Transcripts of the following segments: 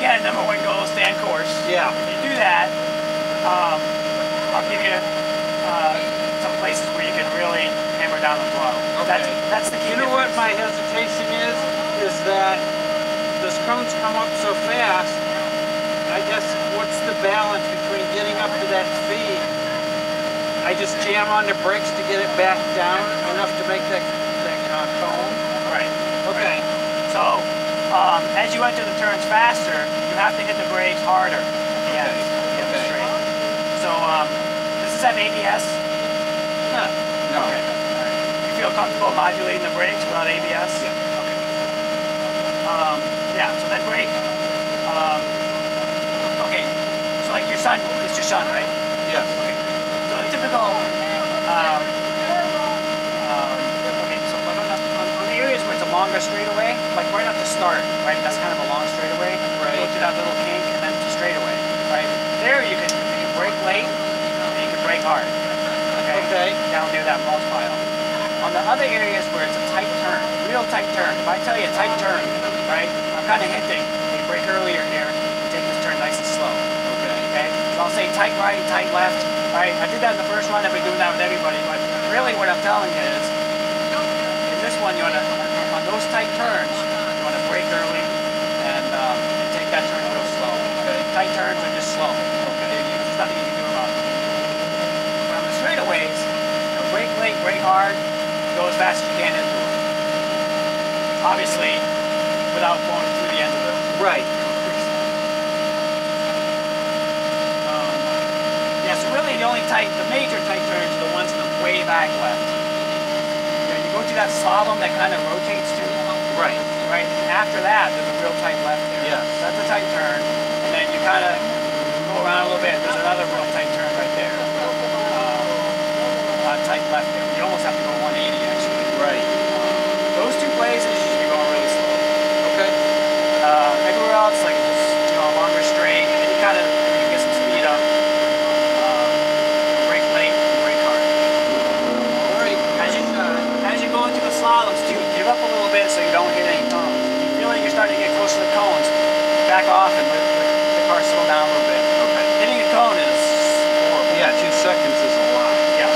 again, #1 goal, stay on course. Yeah. If you do that, I'll give you some places where you can really hammer down the throttle. Okay. That's the key. You know what my hesitation is that those cones come up so fast. I guess what's the balance between getting up to that speed? I just jam on the brakes to get it back down enough to make that cone. Right. Okay. So as you enter the turns faster, you have to hit the brakes harder at the end. Okay. Straight. So does this have ABS? No. No. Okay. Right. You feel comfortable modulating the brakes without ABS? Yeah. Okay. Yeah. So that brake. Okay. So like your son, it's your son, right? Yes. Okay. So a typical. Okay. So on the areas where it's a longer straightaway, like right at the start, right? That's kind of a long straightaway. Right. Go to that little kink and then to straightaway, right? There you can brake late and you can brake hard. Okay. Okay. Down near that mulch pile. On the other areas where it's a tight turn, real tight turn. If I tell you a tight turn, right? I'm kind of hinting. You brake earlier here. Take this turn nice and slow. Okay. Okay. So I'll say tight right, tight left. Right. I did that in the first run. I've been doing that with everybody. But really, what I'm telling you is, in this one, you want to on those tight turns, you want to brake early and take that turn real slow. Okay. Tight turns are just slow. Okay. There's nothing you can do about it. But on the straightaways, you know, brake late, brake hard, go as fast as you can into it. Obviously, without going through the end of the Right. Yeah, so really the major tight turns are the ones in the way back left. You know, you go through that slalom that kind of rotates to. Right. Right. And after that, there's a real tight left there. Yes. That's a tight turn, and then you kind of go around a little bit. There's another real tight turn right there. Tight left there. You almost have to go 180 actually. Right. Those two places, you're going really slow. Okay. Everywhere else, like just a longer straight, and then you kind of get some speed up. Brake late, brake hard. All right. As you go into the slaloms too, give up a little bit so you don't hit any cones. If you feel like you're starting to get close to the cones, back off and let the car slow down a little bit. Okay. Hitting a cone is horrible. Yeah, 2 seconds is a lot. Yeah.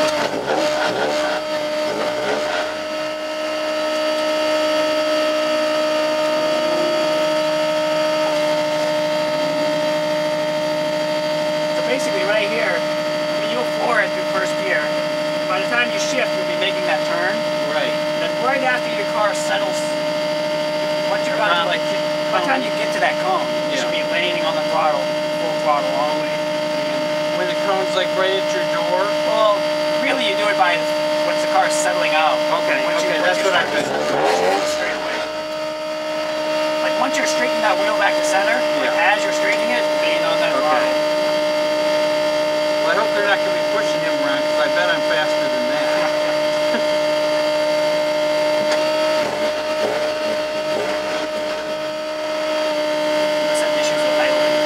Basically right here, you'll floor it through first gear. By the time you shift, you'll be making that turn. Right. And then right after your car settles, once you're by the time you get to that cone, you should be landing on the throttle, full throttle all the way. When the cone's like right at your door? Well, really you do it by once the car's settling out. Okay, that's what I meant. Straight away. Like once you're straightening that wheel back to center, like as you're straightening it, lean on that throttle. I hope they're not going to be pushing him around because I bet I'm faster than that. Issues with idling.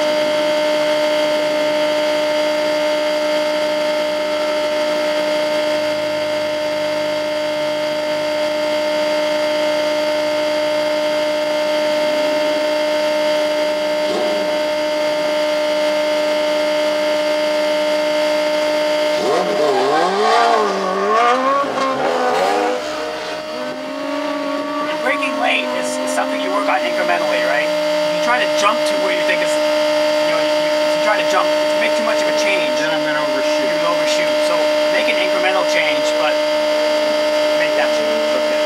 Something you work on incrementally, right? If you try to jump to where you think is, if you try to jump, if you make too much of a change, Then I'm going to overshoot. You overshoot. So make an incremental change, but make that change. Okay.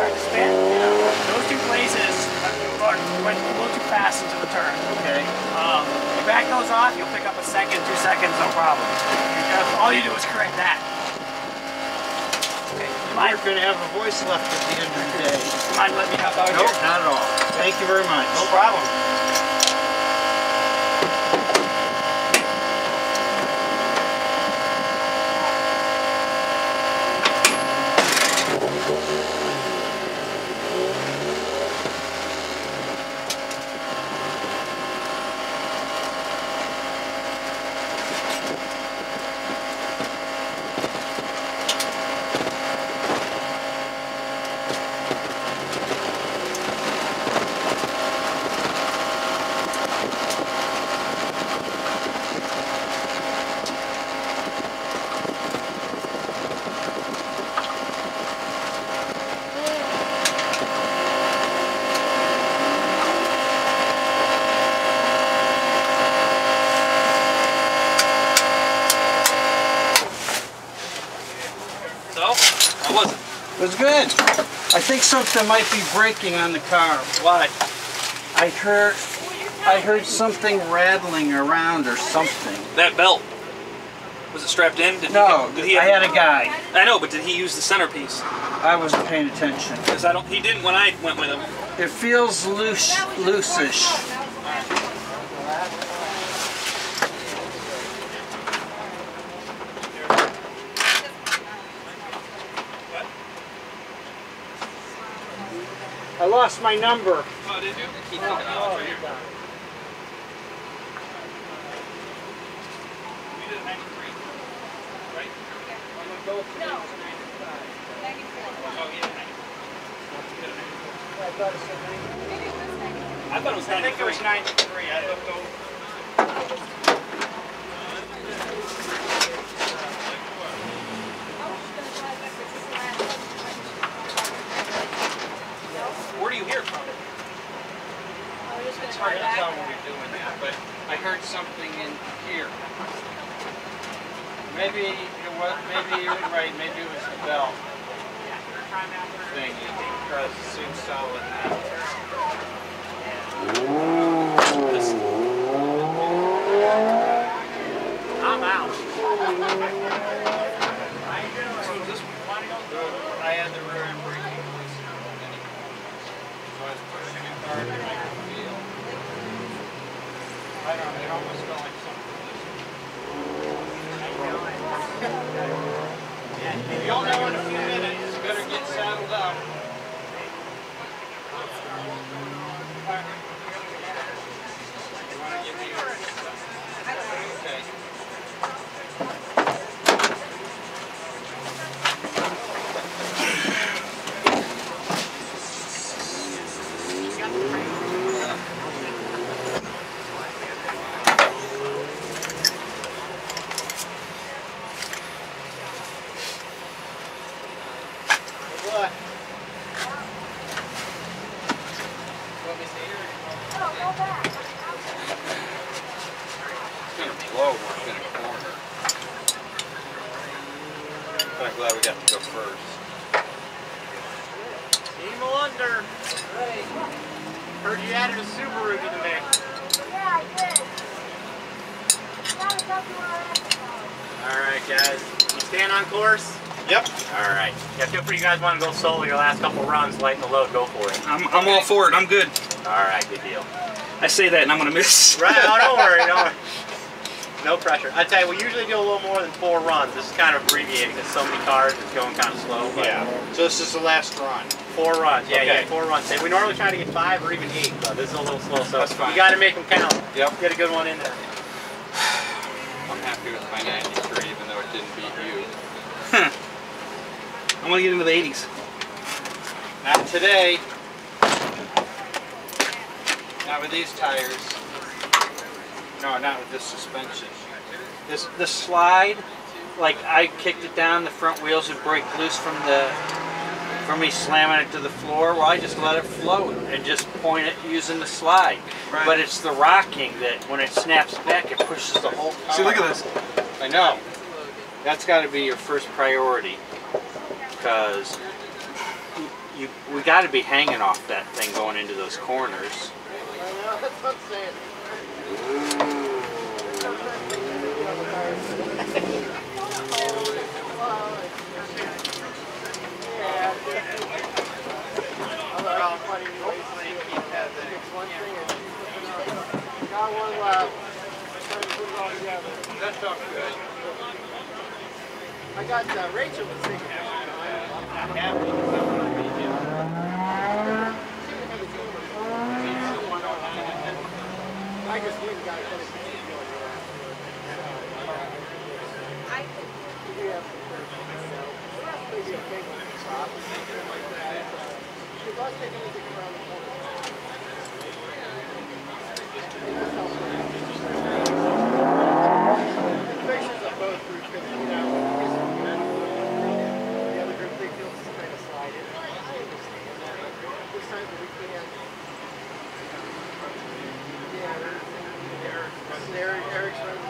start to spin. Those two places went a little too fast into the turn. Okay. You back those off, you'll pick up a second, 2 seconds, no problem. All you do is correct that. Okay. You're going to have a voice left at the end of the day. You mind letting me help out Nope, here? not at all. Thank you very much. No problem. How was it? It was good. I think something might be breaking on the car. Why? I heard something rattling around or something. That belt. Was it strapped in? Did No, did he I had a guy. I know, but did he use the centerpiece? I wasn't paying attention. Because he didn't when I went with him. It feels loose-ish. I lost my number. Oh, did you? Keep taking out right here. We did 93, right? No. 93. Oh, yeah, 93. I thought it said 93. Maybe it was 93. I thought it was 93. I think it was 93. I looked over. Where do you hear from? It's hard to tell when you're doing that, but I heard something in here. Maybe you're right. Maybe it was the bell thing because it seems solid now. I'm out. I had the rear end braking. So I was pushing it hard and I could feel. I don't know, it almost felt like something. You'll know in a few minutes. You better get saddled up. You want to give me your... Okay. What? Oh, go back. It's going to blow once in a corner. But I'm glad we got to go first. Team Melunder. Heard you added a Subaru to the mix. Yeah, I did. Gotta tell you what I asked about. Alright guys, you staying on course? Yep. Alright. Yeah, feel free, you guys want to go solo your last couple runs, lighten the load, go for it. I'm all for it. I'm good. Alright, good deal. I say that and I'm going to miss. Right, oh, don't worry, don't worry. No pressure. I tell you, we usually do a little more than 4 runs. This is kind of abbreviated because so many cars, it's going kind of slow. But Yeah. So this is the last run. 4 runs, yeah, Okay. yeah, 4 runs. We normally try to get 5 or even 8, but this is a little slow, so That's fine. you got to make them count. Yep. Get a good one in there. I'm happy with my 93 even though it didn't beat you. I'm going to get into the 80s. Not today. Not with these tires. No, not with this suspension. This slide, like I kicked it down, the front wheels would break loose from me slamming it to the floor. Well, I just let it float and just point it using the slide. Right. But it's the rocking that when it snaps back, it pushes the whole car. See, look at this. I know. That's got to be your first priority, because we got to be hanging off that thing going into those corners. I know, that's what I'm saying. Got one left. Trying to put it all together. That felt good. I got Rachel was thinking I'm not happy. I just went and got it. Eric's running